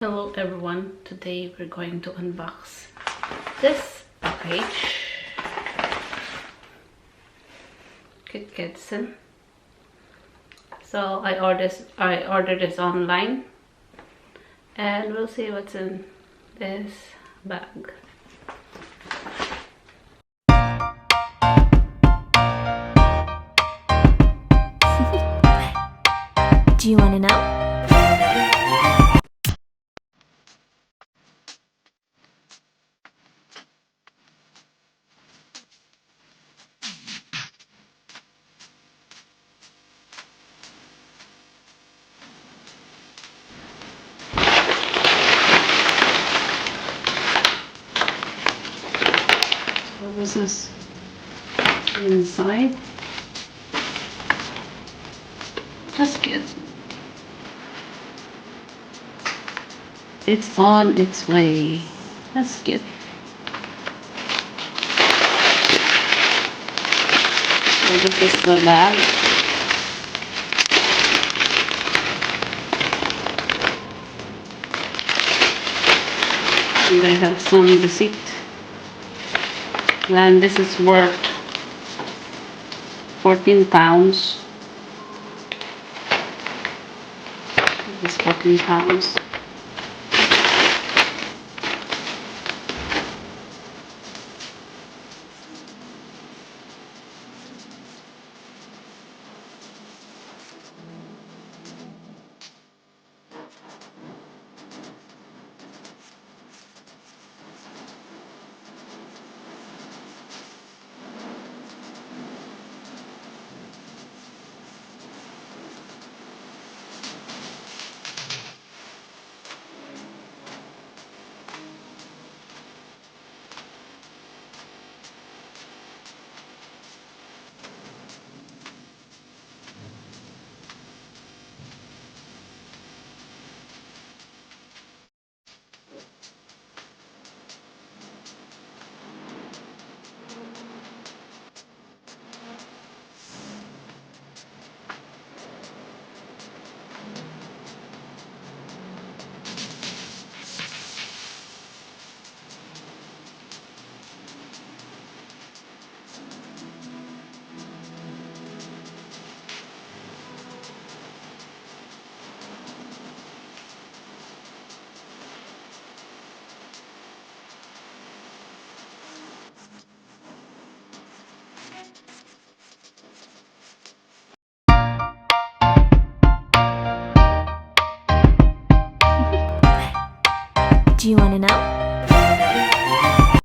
Hello everyone, today we're going to unbox this package. Cath Kidston. So I ordered this online and we'll see what's in this bag. Do you want to know? What was this inside? That's good. It's on its way. That's good. So this is the bag. And I have some receipt. And this is worth £14. This is £14. Do you want to know?